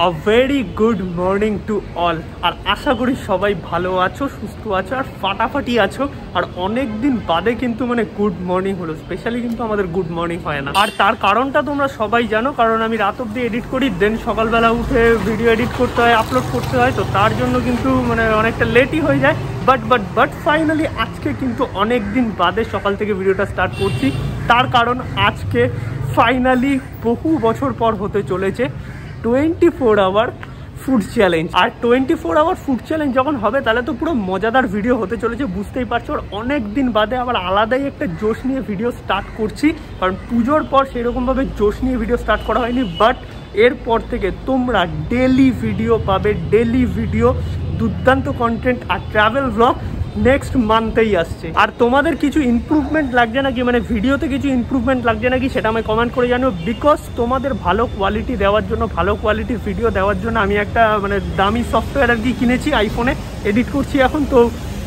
A very good morning to all. আর আশা করি সবাই ভালো আছো, সুস্থ আছো আর ফাটাফাটি আছো। আর অনেক দিন বাদে কিন্তু মানে গুড মর্নিং হলো, স্পেশালি কিন্তু আমাদের গুড মর্নিং হয় না। আর তার কারণটা তোমরা সবাই জানো, কারণ আমি রাত অব্দি এডিট করি, দেন সকালবেলা উঠে ভিডিও এডিট করতে হয়, আপলোড করতে হয়, তো তার জন্য কিন্তু মানে অনেকটা লেটই হয়ে যায়। বাট ফাইনালি আজকে কিন্তু অনেক দিন বাদে সকাল থেকে ভিডিওটা স্টার্ট করছি। তার কারণ আজকে ফাইনালি বহু বছর পর হতে চলেছে 24 আওয়ার ফুড চ্যালেঞ্জ। আর 24 আওয়ার ফুড চ্যালেঞ্জ যখন হবে তাহলে তো পুরো মজাদার ভিডিও হতে চলেছে, বুঝতেই পারছো। আর অনেক দিন বাদে আবার আলাদাই একটা জোশ নিয়ে ভিডিও স্টার্ট করছি, কারণ পুজোর পর সেরকমভাবে জোশ নিয়ে ভিডিও স্টার্ট করা হয়নি। বাট এরপর থেকে তোমরা ডেলি ভিডিও পাবে, ডেলি ভিডিও, দুর্দান্ত কন্টেন্ট আর ট্রাভেল ব্লগ নেক্সট মান্থেই আসছে। আর তোমাদের কিছু ইমপ্রুভমেন্ট লাগছে নাকি, মানে ভিডিওতে কিছু ইমপ্রুভমেন্ট লাগছে নাকি, সেটা আমি কমেন্ট করে জানিও। বিকজ তোমাদের ভালো কোয়ালিটি দেওয়ার জন্য, ভালো কোয়ালিটির ভিডিও দেওয়ার জন্য আমি একটা মানে দামি সফটওয়্যার আর কি কিনেছি, আইফোনে এডিট করছি এখন। তো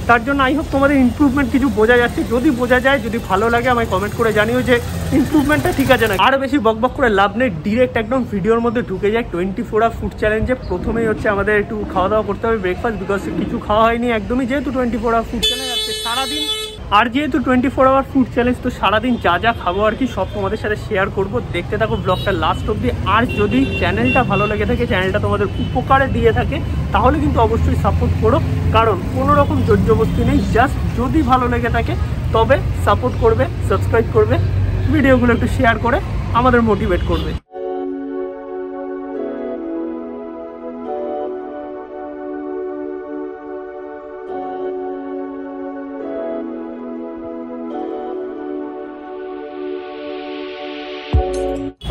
তার জন্য আই হোপ তোমাদের ইমপ্রুভমেন্ট কিছু বোঝা যাচ্ছে। যদি বোঝা যায়, যদি ভালো লাগে, আমায় কমেন্ট করে জানিও যে ইমপ্রুভমেন্টটা ঠিক আছে না। আরও বেশি বকবক করে লাভ নেই, ডিরেক্ট একদম ভিডিওর মধ্যে ঢুকে যায়। 24 আওয়ার ফুড চ্যালেঞ্জে প্রথমেই হচ্ছে আমাদের একটু খাওয়া দাওয়া করতে হবে, ব্রেকফাস্ট, বিকজ কিছু খাওয়া হয়নি একদমই, যেহেতু 24 আওয়ার ফুড চ্যালেঞ্জ আছে সারাদিন। আর যেহেতু 24 আওয়ার ফুড চ্যালেঞ্জ, তো সারাদিন যা যা খাবো আর কি সব তোমাদের সাথে শেয়ার করবো। দেখতে থাকো ব্লগটা লাস্ট অবধি। আর যদি চ্যানেলটা ভালো লেগে থাকে, চ্যানেলটা তোমাদের উপকারে দিয়ে থাকে, তাহলে কিন্তু অবশ্যই সাপোর্ট করো, কারণ কোনো রকম জোরজবস্তি নেই। জাস্ট যদি ভালো লেগে থাকে তবে সাপোর্ট করবে, সাবস্ক্রাইব করবে, ভিডিওগুলো একটু শেয়ার করে আমাদের মোটিভেট করবে।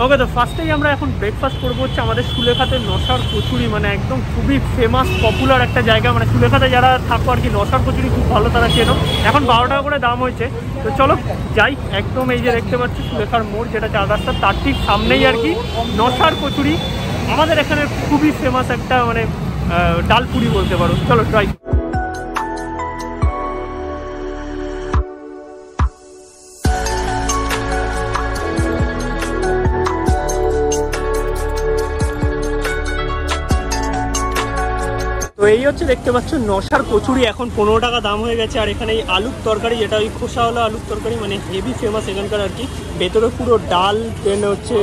ওকে, তো ফার্স্টেই আমরা এখন ব্রেকফাস্ট করবো হচ্ছে আমাদের সুলেখাতে নশার কচুরি, মানে একদম খুবই ফেমাস পপুলার একটা জায়গা। মানে সুলেখাতে যারা থাকো আর কি, নশার কচুরি খুব ভালো তারা চেনো। এখন 12 টাকা করে দাম হয়েছে। তো চলো যাই, একদম এই যে দেখতে পাচ্ছি সুলেখার মোড়, যেটা চার রাস্তা, তার ঠিক সামনেই আর কি নশার কচুরি। আমাদের এখানে খুবই ফেমাস একটা মানে ডালপুরি বলতে পারো। চলো ট্রাই। তো এই হচ্ছে দেখতে পাচ্ছ নশার কচুরি, এখন 15 টাকা দাম হয়ে গেছে। আর এখানে এই আলুর তরকারি, যেটা ওই খোসাওয়ালা আলুর তরকারি, মানে হেভি ফেমাস এখানকার আর কি। ভেতরে পুরো ডাল, দেন হচ্ছে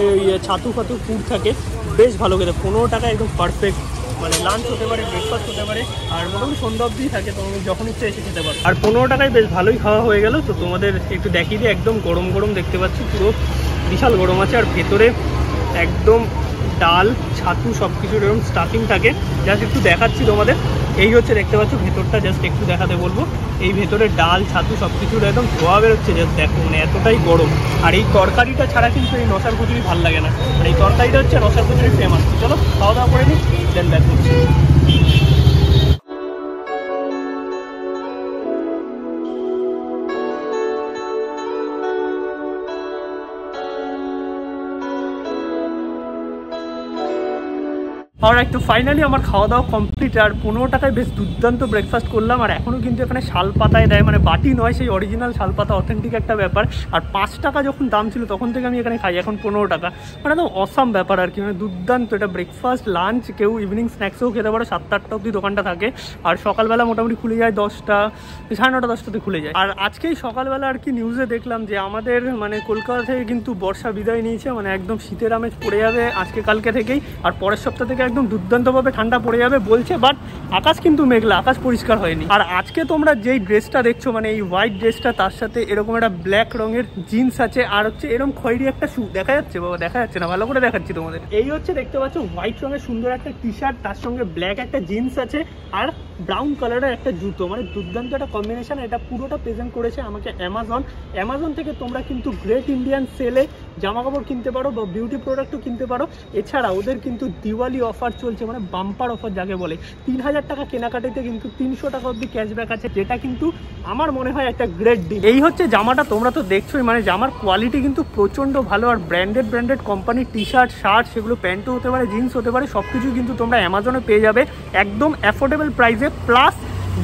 ছাতু ফাতু পুর থাকে, বেশ ভালো খেতে। 15 টাকা একদম পারফেক্ট, মানে লাঞ্চ হতে পারে, ব্রেকফাস্ট হতে পারে, আর মোটামুটি সন্ধ্যা অবধি থাকে, তুমি যখন ইচ্ছে এসে খেতে পারো। আর 15 টাকায় বেশ ভালোই খাওয়া হয়ে গেল। তো তোমাদের একটু দেখিয়ে দিই, একদম গরম গরম দেখতে পাচ্ছ, পুরো বিশাল গরম আছে। আর ভেতরে একদম ডাল, ছাতু সব কিছুর এরকম স্টাফিং থাকে। জাস্ট একটু দেখাচ্ছি তোমাদের, এই হচ্ছে দেখতে পাচ্ছ ভেতরটা, জাস্ট একটু দেখাতে বলবো। এই ভেতরে ডাল, ছাতু সব কিছুর একদম ধোয়া বেরোচ্ছে, জাস্ট দেখো, মানে এতটাই গরম। আর এই তরকারিটা ছাড়া কিন্তু এই নশার কচুরি ভালো লাগে না। আর এই তরকারিটা হচ্ছে নশার কচুরি ফেমাস। চলো খাওয়া দাওয়া করে নিই, দেন ব্যাক করছি। অলরাইট, তো ফাইনালি আমার খাওয়া দাওয়া কমপ্লিট। আর 15 টাকায় বেশ দুর্দান্ত ব্রেকফাস্ট করলাম। আর এখনও কিন্তু এখানে শাল পাতায় দেয়, মানে বাটি নয়, সেই অরিজিনাল শাল পাতা, অথেন্টিক একটা ব্যাপার। আর 5 টাকা যখন দাম ছিল তখন থেকে আমি এখানে খাই, এখন 15 টাকা, মানে একদম অসাম ব্যাপার আর কি, মানে দুর্দান্ত। এটা ব্রেকফাস্ট, লাঞ্চ, কেউ ইভিনিং স্ন্যাক্সেও খেতে পারো। 7-8টা অবধি দোকানটা থাকে। আর সকালবেলা মোটামুটি খুলে যায় 10টা, 9:30, 10টাতে খুলে যায়। আর আজকেই সকালবেলা আর কি নিউজে দেখলাম যে আমাদের মানে কলকাতা থেকে কিন্তু বর্ষা বিদায় নিয়েছে, মানে একদম শীতের আমেজ পড়ে যাবে আজকে কালকে থেকেই। আর পরের সপ্তাহ থেকে একদম দুর্দান্তভাবে ঠান্ডা পড়ে যাবে বলছে। বাট আকাশ কিন্তু মেঘলা, আকাশ পরিষ্কার হয়নি। আর আজকে তোমরা যেই ড্রেসটা দেখছো, মানে এই হোয়াইট ড্রেসটা, তার সাথে এরকম একটা ব্ল্যাক রঙের জিন্স আছে, আর হচ্ছে এরকম খয়েরি একটা শু। দেখা যাচ্ছে বাবা? দেখা যাচ্ছে না, ভালো করে দেখাচ্ছি তোমাদের। এই হচ্ছে দেখতে পাচ্ছ হোয়াইট রঙের সুন্দর একটা টি শার্ট, তার সঙ্গে ব্ল্যাক একটা জিন্স আছে, আর ব্রাউন কালারের একটা জুতো, মানে দুর্দান্ত একটা কম্বিনেশন। এটা পুরোটা প্রেজেন্ট করেছে আমাকে অ্যামাজন থেকে। তোমরা কিন্তু গ্রেট ইন্ডিয়ান সেলে জামা কাপড় কিনতে পারো বা বিউটি প্রোডাক্টও কিনতে পারো। এছাড়া ওদের কিন্তু দিওয়ালি অফার চলছে, মানে বাম্পার অফার যাকে বলে। 3000 টাকা কেনাকাটিতে কিন্তু 300 টাকা অবধি ক্যাশব্যাক আছে, যেটা কিন্তু আমার মনে হয় একটা গ্রেট ডিল। এই হচ্ছে জামাটা, তোমরা তো দেখছোই, মানে জামার কোয়ালিটি কিন্তু প্রচণ্ড ভালো। আর ব্র্যান্ডেড কোম্পানির টি শার্ট, শার্ট, সেগুলো প্যান্টও হতে পারে, জিন্স হতে পারে, সব কিছু কিন্তু তোমরা অ্যামাজনে পেয়ে যাবে একদম অ্যাফোর্ডেবল প্রাইসে। প্লাস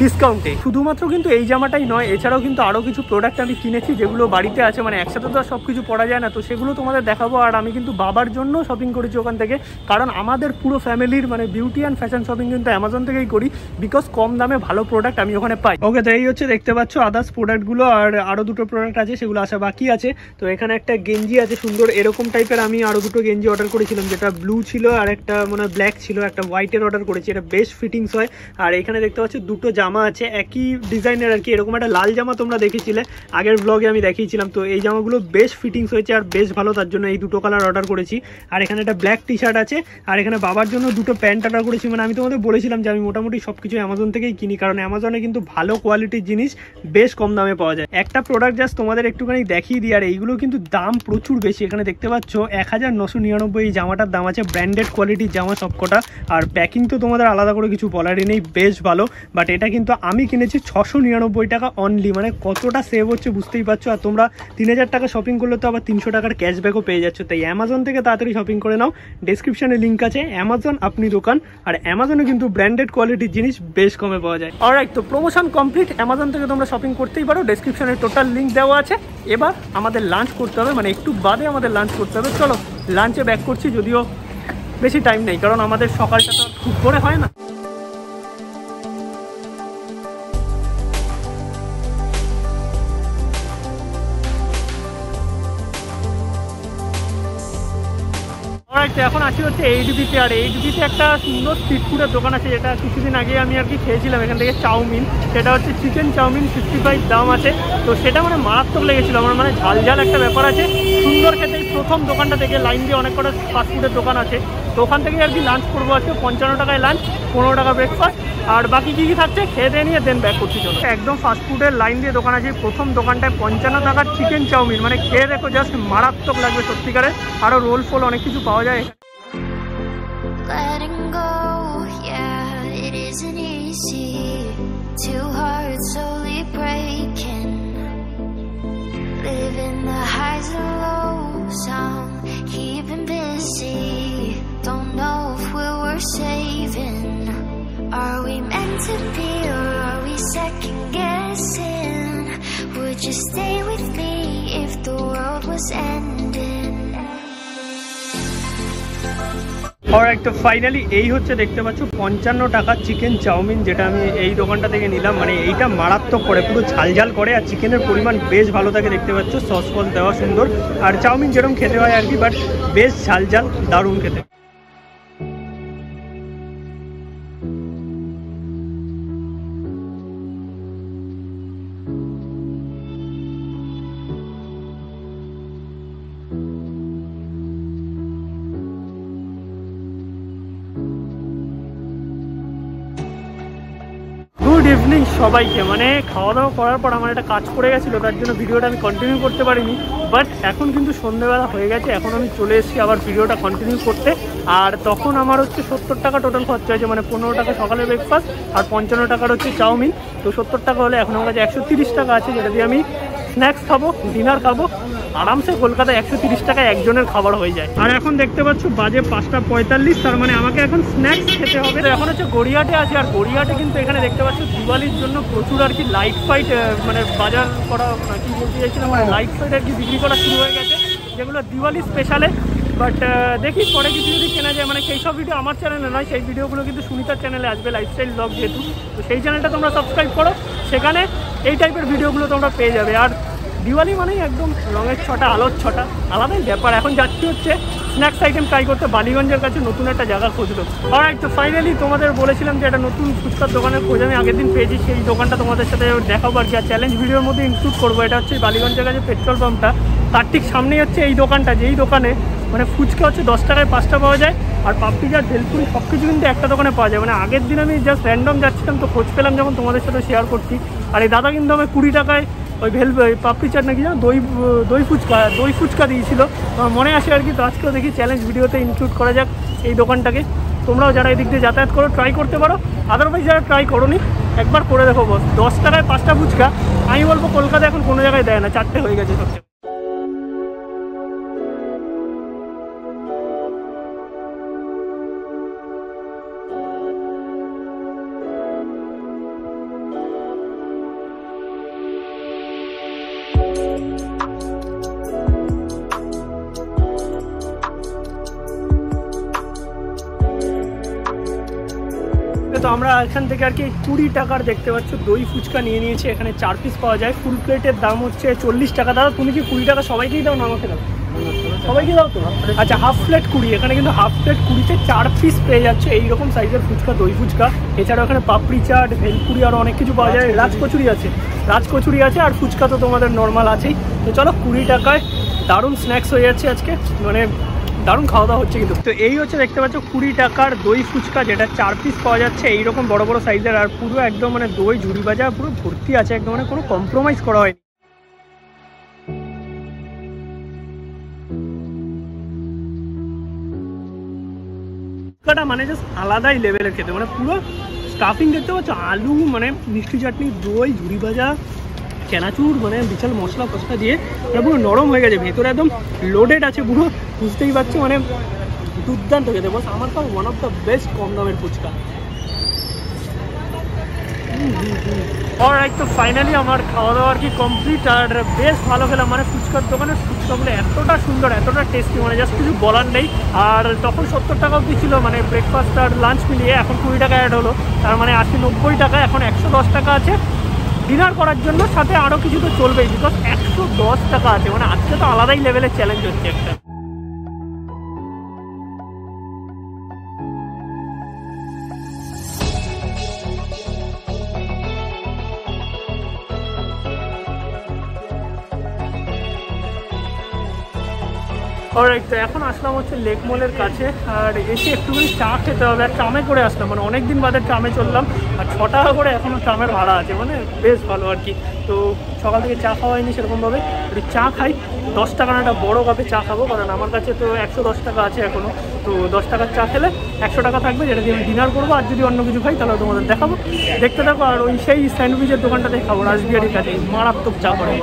ডিসকাউন্টে। শুধুমাত্র কিন্তু এই জামাটাই নয়, এছাড়াও কিন্তু আরও কিছু প্রোডাক্ট আমি কিনেছি যেগুলো বাড়িতে আছে, মানে একসাথে তো আর সব কিছু পড়া যায় না, তো সেগুলো তোমাদের দেখাবো। আর আমি কিন্তু বাবার জন্য শপিং করেছি ওখান থেকে, কারণ আমাদের পুরো ফ্যামিলির মানে বিউটি অ্যান্ড ফ্যাশন শপিং কিন্তু অ্যামাজন থেকেই করি, বিকজ কম দামে ভালো প্রোডাক্ট আমি ওখানে পাই। ওকে, তো এই হচ্ছে দেখতে পাচ্ছ আদার্স প্রোডাক্টগুলো, আর আরও দুটো প্রোডাক্ট আছে সেগুলো আসা বাকি আছে। তো এখানে একটা গেঞ্জি আছে সুন্দর এরকম টাইপের, আমি আরও দুটো গেঞ্জি অর্ডার করেছিলাম, যেটা ব্লু ছিল আর একটা মানে ব্ল্যাক ছিল, একটা হোয়াইটের অর্ডার করেছি, এটা বেশ ফিটিংস হয়। আর এখানে দেখতে পাচ্ছ দুটো জামা আছে একই ডিজাইনের আর কি, এরকম একটা লাল জামা তোমরা দেখেছিলে আগের ব্লগে আমি দেখিয়েছিলাম, তো এই জামাগুলো বেশ ফিটিংস হয়েছে আর বেশ ভালো, তার জন্য এই দুটো কালার অর্ডার করেছি। আর এখানে একটা ব্ল্যাক টি শার্ট আছে, আর এখানে বাবার জন্য দুটো প্যান্ট অর্ডার করেছি। মানে আমি তোমাদের বলেছিলাম যে আমি মোটামুটি সব কিছু অ্যামাজন থেকেই কিনি, কারণ অ্যামাজনে কিন্তু ভালো কোয়ালিটির জিনিস বেশ কম দামে পাওয়া যায়। একটা প্রোডাক্ট জাস্ট তোমাদের একটুখানি দেখিয়ে দিই, আর এইগুলো কিন্তু দাম প্রচুর বেশি। এখানে দেখতে পাচ্ছ 1999 এই জামাটার দাম আছে, ব্র্যান্ডেড কোয়ালিটির জামা সবকটা, আর প্যাকিং তো তোমাদের আলাদা করে কিছু বলারই নেই, বেশ ভালো। বাট এটা কিন্তু আমি কিনেছি 699 টাকা অনলি, মানে কতটা সেভ হচ্ছে বুঝতেই পারছো। আর তোমরা 3000 টাকা শপিং করলে তো আবার 300 টাকার ক্যাশব্যাকও পেয়ে যাচ্ছ। তাই অ্যামাজন থেকে তাড়াতাড়ি শপিং করে নাও, ডেসক্রিপশনে লিঙ্ক আছে, অ্যামাজন আপনি দোকান। আর অ্যামাজনে কিন্তু ব্র্যান্ডেড কোয়ালিটির জিনিস বেশ কমে পাওয়া যায়। অলরাইট, তো প্রমোশন কমপ্লিট, অ্যামাজন থেকে তোমরা শপিং করতেই পারো, ডেসক্রিপশনে টোটাল লিঙ্ক দেওয়া আছে। এবার আমাদের লাঞ্চ করতে হবে, মানে একটু বাদে আমাদের লাঞ্চ করতে হবে। চলো লাঞ্চে ব্যাক করছি, যদিও বেশি টাইম নেই, কারণ আমাদের সকালটা তো খুব করে হয় না। এখন আসি হচ্ছে এইচবিতে, আর এইচবিতে একটা সুন্দর স্ট্রিট ফুডের দোকান আছে, যেটা কিছুদিন আগে আমি আর কি খেয়েছিলাম এখান থেকে চাউমিন। সেটা হচ্ছে চিকেন চাউমিন, 55 দাম আছে। তো সেটা মানে মারাত্মক লেগেছিল আমার, মানে ঝাল ঝাল একটা ব্যাপার আছে, সুন্দর খেতে। প্রথম দোকানটা থেকে লাইন দিয়ে অনেক কটা ফাস্টফুডের দোকান আছে, তো ওখান থেকে আর কি লাঞ্চ করবো আজকে। 55 টাকায় লাঞ্চ, 15 টাকা ব্রেকফাস্ট, আর বাকি কী কী থাকছে খেয়ে দিয়ে নিয়ে দেন ব্যাক করছি। চলো, একদম ফাস্টফুডের লাইন দিয়ে দোকান আছে, প্রথম দোকানটায় 55 টাকার চিকেন চাউমিন, মানে খেয়ে দেখো জাস্ট মারাত্মক লাগবে সত্যিকারের। আরও রোল ফোল অনেক কিছু পাওয়া যায়। Letting go, yeah, it isn't easy. Two hearts slowly breaking, living the highs and lows. I'm keeping busy, don't know if we're worth saving. Are we meant to be, or are we second guessing? Would you stay with me if the world was ending? Alright, তো finally এই হচ্ছে দেখতে পাচ্ছ 55 টাকার chicken chowmein, যেটা আমি এই দোকানটা থেকে নিলাম। মানে এইটা মারাত্মক করে, পুরো ঝাল ঝাল করে, আর চিকেনের পরিমাণ বেশ ভালো থাকে দেখতে পাচ্ছ, সস ফস দেওয়া সুন্দর, আর চাউমিন যেরকম খেতে হয় আর কি, বাট বেশ ঝাল ঝাল, দারুণ খেতে। গুড ইভিনিং সবাইকে। মানে খাওয়া দাওয়া করার পর আমার একটা কাজ পড়ে গেছিলো, তার জন্য ভিডিওটা আমি কন্টিনিউ করতে পারিনি। বাট এখন কিন্তু সন্ধ্যেবেলা হয়ে গেছে, এখন আমি চলে এসেছি আবার ভিডিওটা কন্টিনিউ করতে। আর তখন আমার হচ্ছে 70 টাকা টোটাল খরচা হয়েছে, মানে 15 টাকা সকালে ব্রেকফাস্ট আর 55 টাকার হচ্ছে চাউমিন। তো 70 টাকা হলে এখন আমার কাছে 130 টাকা আছে, যেটা দিয়ে আমি স্ন্যাক্স খাবো, ডিনার খাবো আরামসে। কলকাতায় 130 টাকায় একজনের খাবার হয়ে যায়। আর এখন দেখতে পাচ্ছ বাজে 5:45, তার মানে আমাকে এখন স্ন্যাক্স খেতে হবে। তো এখন হচ্ছে গড়িয়াহাটে আছে, আর গড়িয়াহাটে কিন্তু এখানে দেখতে পাচ্ছ দিওয়ালির জন্য প্রচুর আর কি লাইট ফাইট, মানে বাজার করা কি বলতে চাইছিলাম, মানে লাইট ফাইট আর কি বিক্রি করা শুরু হয়ে গেছে, যেগুলো দিওয়ালি স্পেশালে। বাট দেখি পরে কিছু যদি কেনা যায়, মানে সেই সব ভিডিও আমার চ্যানেলে নয়, সেই ভিডিওগুলো কিন্তু সুনিতার চ্যানেলে আসবে, লাইফস্টাইল ব্লগ যেহেতু, তো সেই চ্যানেলটা তোমরা সাবস্ক্রাইব করো, সেখানে এই টাইপের ভিডিওগুলো তোমরা পেয়ে যাবে। আর দিওয়ালি মানেই একদম রঙের ছটা, আলোর ছটা, আলাদাই ব্যাপার। এখন যাচ্ছি হচ্ছে স্ন্যাক্স আইটেম ট্রাই করতে, বালিগঞ্জের কাছে নতুন একটা জায়গা খুঁজলো। অলরাইট, তো ফাইনালি তোমাদের বলেছিলাম যে একটা নতুন ফুচকার দোকানের খোঁজ আমি আগের দিন পেয়েছি, সেই দোকানটা তোমাদের সাথে দেখাবো আর কি, আর চ্যালেঞ্জ ভিডিওর মধ্যে ইনক্লুড করবো। এটা হচ্ছে বালিগঞ্জের কাছে পেট্রোল পাম্পটা, তার ঠিক সামনেই হচ্ছে এই দোকানটা, যেই দোকানে মানে ফুচকা হচ্ছে 10 টাকায় 5টা পাওয়া যায়, আর পাপড়ি চাট, ভেলপুরি সব কিছু কিন্তু একটা দোকানে পাওয়া যায়। মানে আগের দিন আমি জাস্ট র্যান্ডম যাচ্ছিলাম, তো খোঁজ পেলাম যখন তোমাদের সাথে শেয়ার করছি। আর এই দাদা কিন্তু আমি 20 টাকায় ওই পাপড়ি চাট নাকি জানো দই ফুচকা দিয়েছিল, আমার মনে আসে আর কি। তো আজকেও দেখি চ্যালেঞ্জ ভিডিওতে ইনক্লুড করা যাক এই দোকানটাকে। তোমরাও যারা এদিক দিয়ে যাতায়াত করো ট্রাই করতে পারো, আদারওয়াইজ যারা ট্রাই করোনি একবার করে দেখো বস। 10 টাকায় 5টা ফুচকা, আমি বলবো কলকাতায় এখন কোনো জায়গায় দেয় না, 4টে হয়ে গেছে সবচেয়ে। আমরা এখান থেকে আর কি 20 টাকার দেখতে পাচ্ছ দই ফুচকা নিয়ে নিয়েছি। এখানে 4 পিস পাওয়া যায়, ফুল প্লেটের দাম হচ্ছে 40 টাকা। দাদা তুমি কি 20 টাকা সবাইকেই দাও না আমাকে দাও? সবাইকে দাও তো? আচ্ছা, হাফ প্লেট 20। এখানে কিন্তু হাফ প্লেট 20-তে 4 পিস পেয়ে যাচ্ছে এইরকম সাইজের ফুচকা, দই ফুচকা। এছাড়াও এখানে পাপড়ি চাট, ভেলপুরি আরও অনেক কিছু পাওয়া যায়। রাজকচুরি আছে আর ফুচকা তো তোমাদের নর্মাল আছেই। তো চলো 20 টাকায় দারুণ স্ন্যাক্স হয়ে যাচ্ছে আজকে, মানে দারুণ খাওয়া দাওয়া হচ্ছে কিন্তু। তো এই হচ্ছে দেখতে পাচ্ছ 20 টাকার দই ফুচকা, যেটা 4 পিস পাওয়া যাচ্ছে এইরকম বড় বড় সাইজের। আর পুরো একদম মানে দই ঝুড়ি ভাজা পুরো ভর্তি আছে একদম, মানে কোনো কম্প্রোমাইজ করা হয়নি। ফুচকাটা মানে জাস্ট আলাদাই লেভেলের খেতে, মানে পুরো স্টাফিং দেখতে পাচ্ছ, আলু মানে মিষ্টি চাটনি, দই, ঝুড়ি ভাজা, চানাচুর, মানে বিশাল মশলা ফসলা দিয়ে পুরো নরম হয়ে গেছে, ভেতরে একদম লোডেড আছে পুরো, বুঝতেই পারছো মানে দুর্দান্ত খেতে। বস আমার তো ওয়ান অফ দ্য বেস্ট কম দামের ফুচকা। অলরাইট, তো ফাইনালি আমার খাওয়া দাওয়া আর কি কমপ্লিট, আর বেশ ভালো খেলাম। মানে ফুচকার দোকানের ফুচকাগুলো এতটা সুন্দর, এতটা টেস্টি, মানে জাস্ট কিছু বলার নেই। আর তখন 70 টাকা অবধি ছিল, মানে ব্রেকফাস্ট আর লাঞ্চ মিলিয়ে। এখন 20 টাকা অ্যাড হলো, তার মানে 80-90 টাকা। এখন 110 টাকা আছে ডিনার করার জন্য, সাথে আরও কিছু তো চলবেই, বিকজ 110 টাকা আছে। মানে আজকে তো আলাদাই লেভেলের চ্যালেঞ্জ হচ্ছে একটা। অলরাইট, তো এখন আসলাম হচ্ছে লেক মলের কাছে, আর এসে একটুখানি চা খেতে হবে। আর ট্রামে করে আসলাম, মানে অনেক দিন বাদে ট্রামে চললাম, আর 6 টাকা করে এখনও ট্রামের ভাড়া আছে, মানে বেশ ভালো আর কি। তো সকাল থেকে চা খাওয়া হয়নি সেরকমভাবে, একটু চা খাই। 10 টাকা না একটা বড়ো কাপে চা খাবো, কারণ আমার কাছে তো 110 টাকা আছে এখনও। তো 10 টাকার চা খেলে 100 টাকা থাকবে, যেটা দিয়ে আমি ডিনার করবো। আর যদি অন্য কিছু খাই তাহলে তোমাদের দেখাবো, দেখতে থাকো। আর ওই সেই স্যান্ডউইচের দোকানটাতে খাবো, রাসবিহারির কাছে, মারাত্মক চা করে।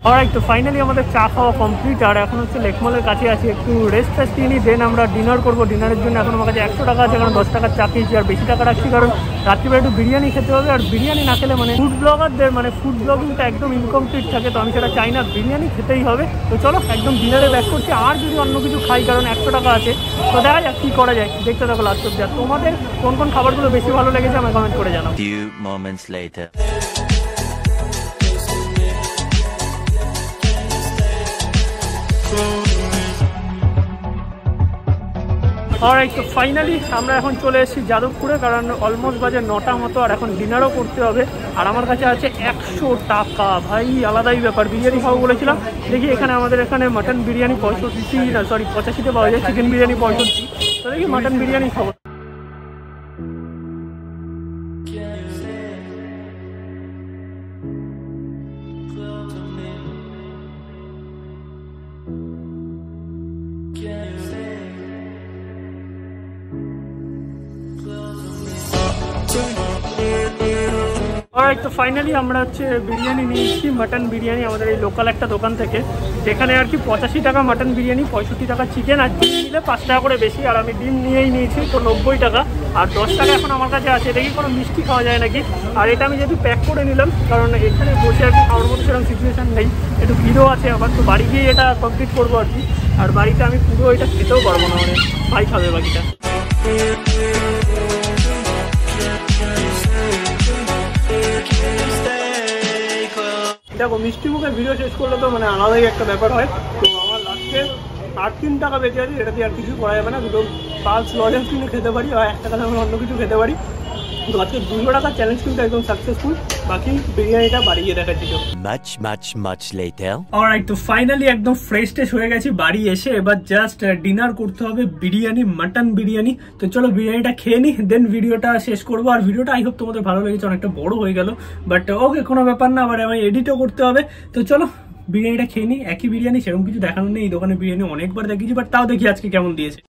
অলরাইট, তো ফাইনালি আমাদের চা খাওয়া কমপ্লিট, আর এখন হচ্ছে লেকমলের কাছে আছি, একটু রেস্ট ফেস্ট নিই, দেন আমরা ডিনার করবো। ডিনারের জন্য এখন আমার কাছে 100 টাকা আছে, কারণ 10 টাকার চা খেয়েছি, আর বেশি টাকা রাখছি কারণ রাত্রিবেলা একটু বিরিয়ানি খেতে হবে। আর বিরিয়ানি না খেলে মানে ফুড ব্লগারদের মানে ফুড ব্লগিংটা একদম ইনকমপ্লিট থাকে, তো আমি সেটা চাই না, বিরিয়ানি খেতেই হবে। তো চলো একদম ডিনারে ব্যাক করছি। আর যদি অন্য কিছু খাই, কারণ 100 টাকা আছে, তো দেখা যাক কী করা যায়, দেখতে থাকো লাস্ট অব্দি। আর তোমাদের কোন কোন খাবারগুলো বেশি ভালো লেগেছে আমাকে কমেন্ট করে জানাও। অলরাইট, তো ফাইনালি আমরা এখন চলে এসেছি যাদবপুরে, কারণ অলমোস্ট বাজে 9টা মতো, আর এখন ডিনারও করতে হবে। আর আমার কাছে আছে 100 টাকা, ভাই আলাদাই ব্যাপার। বিরিয়ানি খাবো বলেছিলাম, দেখি এখানে আমাদের এখানে মাটন বিরিয়ানি 85-তে পাওয়া যায়, চিকেন বিরিয়ানি 65, তো দেখি মাটন বিরিয়ানি খাবো। অলরাইট, তো ফাইনালি আমরা হচ্ছে বিরিয়ানি নিয়েছি, মাটন বিরিয়ানি, আমাদের এই লোকাল একটা দোকান থেকে, যেখানে আর কি 85 টাকা মাটন বিরিয়ানি, 65 টাকা চিকেন, আর ডিম নিলে 5 টাকা করে বেশি। আর আমি ডিম নিয়েই নিয়েছি, তো 90 টাকা। আর 10 টাকা এখন আমার কাছে আছে। দেখি কোনো মিষ্টি খাওয়া যায় নাকি। আর এটা আমি যেহেতু প্যাক করে নিলাম, কারণ এখানে বসে আর কি খাওয়ার মতো সেরকম সিচুয়েশান নেই, একটু ভিড়ও আছে আবার, তো বাড়ি গিয়ে এটা কমপ্লিট করবো আর কি। আর বাড়িতে আমি পুরো এটা খেতেও পারবো না, মানে ভাই খাবে বাকিটা। দেখো মিষ্টি মুখে ভিডিও শেষ করলে তো মানে আলাদাই একটা ব্যাপার হয়। তো আমার লাস্টে 3 টাকা বেঁচে আছে, এটা দিয়ে আর কিছু করা যাবে না। দুটো পালস লজেন্স কিনে খেতে পারি, আর 1 টাকা আমি অন্য কিছু খেতে পারি। তো আজকে 200 টাকার চ্যালেঞ্জ কিন্তু একদম সাকসেসফুল। বাকি বিরিয়ানিটা বাড়ি গিয়ে দেখাচ্ছি। অলরাইট, তো ফাইনালি একদম ফ্রেশ টেস্ট হয়ে গেছি বাড়ি এসে। এবার জাস্ট ডিনার করতে হবে, বিরিয়ানি, মাটন বিরিয়ানি। তো চলো বিরিয়ানিটা খেয়ে নিই, দেন ভিডিওটা শেষ করবো। আর ভিডিওটা আই হোপ তোমাদের ভালো লেগেছে, অনেকটা বড় হয়ে গেল, বাট ওকে কোনো ব্যাপার না, আবার আমি এডিটও করতে হবে। তো চলো বিরিয়ানিটা খেয়ে নিই। একই বিরিয়ানি, সেরকম কিছু দেখানো নেই, এই দোকানে বিরিয়ানি অনেকবার দেখিয়েছি, বাট তাও দেখি আজকে কেমন দিয়েছে।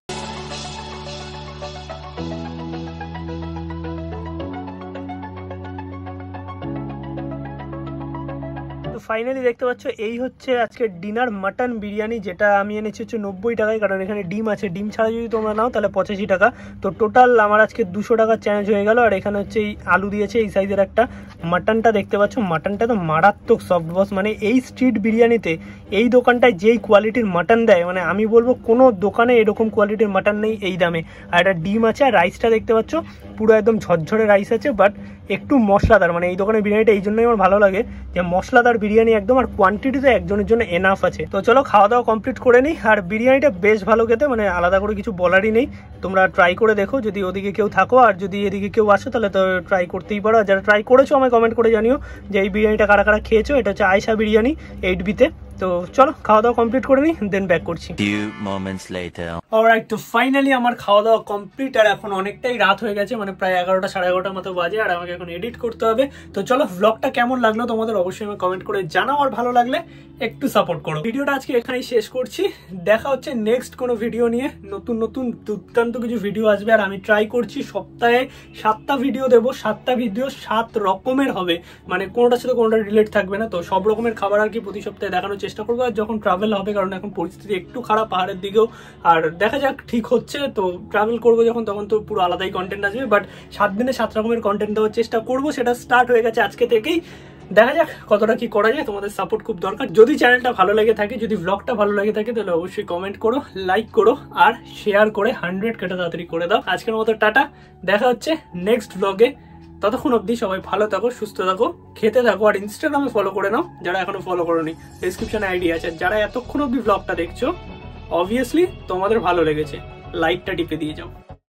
ফাইনালি দেখতে পাচ্ছ এই হচ্ছে আজকে ডিনার মাটন বিরিয়ানি, যেটা আমি এনেছি হচ্ছে 90 টাকায়, কারণ এখানে ডিম আছে। ডিম ছাড়া যদি তোমরা নাও তাহলে 85 টাকা। তো টোটাল আমার আজকে 200 টাকার চ্যালেঞ্জ হয়ে গেল। আর এখানে হচ্ছে এই আলু দিয়েছে এই সাইজের একটা। মাটনটা দেখতে পাচ্ছ, মাটনটা তো মারাত্মক সফট বস। মানে এই স্ট্রিট বিরিয়ানিতে এই দোকানটায় যেই কোয়ালিটির মাটন দেয়, মানে আমি বলবো কোনো দোকানে এরকম কোয়ালিটির মাটন নেই এই দামে। আর একটা ডিম আছে, আর রাইসটা দেখতে পাচ্ছ পুরো একদম ঝরঝরে রাইস আছে, বাট একটু মশলাদার। মানে এই দোকানের বিরিয়ানিটা এই জন্যই আমার ভালো লাগে যে মশলাদার বিরিয়ানি একদম, আর কোয়ান্টিটিতে একজনের জন্য এনাফ আছে। তো চলো খাওয়া দাওয়া কমপ্লিট করে নিই। আর বিরিয়ানিটা বেশ ভালো খেতে, মানে আলাদা করে কিছু বলারই নেই। তোমরা ট্রাই করে দেখো যদি ওদিকে কেউ থাকো, আর যদি এদিকে কেউ আসো তাহলে তো ট্রাই করতেই পারো। আর যারা ট্রাই করেছো আমায় কমেন্ট করে জানিও যে এই বিরিয়ানিটা কারা কারা খেয়েছো। এটা হচ্ছে আয়েশা বিরিয়ানি 8B-তে। তো চলো খাওয়া দাওয়া কমপ্লিট করে নিই, দেন ব্যাক করছি। অলরাইট, তো ফাইনালি আমার খাওয়া দাওয়া কমপ্লিট। আর এখন অনেকটাই রাত হয়ে গেছে, মানে প্রায় 11টা সাড়ে 11টার মতো বাজে। আর আমাকে এখন এডিট করতে হবে। তো চলো ব্লগটা কেমন লাগলো তোমাদের অবশ্যই আমি কমেন্ট করে জানাও, আর ভালো লাগলে একটু সাপোর্ট করো। ভিডিওটা আজকে এখানেই শেষ করছি। দেখা হচ্ছে নেক্সট কোনো ভিডিও নিয়ে। নতুন নতুন দুর্দান্ত কিছু ভিডিও আসবে। আর আমি ট্রাই করছি সপ্তাহে 7টা ভিডিও দেবো। 7টা ভিডিও 7 রকমের হবে, মানে কোনোটার সাথে কোনোটা রিলেট থাকবে না। তো সব রকমের খাবার আর কি প্রতি সপ্তাহে দেখানোর চেষ্টা করবো। আর যখন ট্রাভেল হবে, কারণ এখন পরিস্থিতি একটু খারাপ পাহাড়ের দিকেও, আর দেখা যাক ঠিক হচ্ছে, তো ট্রাভেল করবো যখন তখন তো পুরো আলাদাই কন্টেন্ট আসবে। বাট 7 দিনে 7 রকমের কন্টেন্ট দেওয়ার চেষ্টা করবো। সেটা স্টার্ট হয়ে গেছে আজকে থেকেই। দেখা যাক কতটা কি করা যায়। তোমাদের সাপোর্ট খুব দরকার। যদি চ্যানেলটা ভালো লেগে থাকে, যদি ব্লগটা ভালো লেগে থাকে, তাহলে অবশ্যই কমেন্ট করো, লাইক করো, আর শেয়ার করে 100 কেটে তাড়াতাড়ি করে দাও। আজকের মতো টাটা, দেখা হচ্ছে নেক্সট ব্লগে। ততক্ষণ অবধি সবাই ভালো থাকো, সুস্থ থাকো, খেতে থাকো। আর ইনস্টাগ্রামে ফলো করে নাও যারা এখনো ফলো করোনি, ডেসক্রিপশনে আইডি আছে। যারা এতক্ষণ অবধি ব্লগটা দেখছো, অবভিয়াসলি তোমাদের ভালো লেগেছে, লাইকটা টিপে দিয়ে যাও।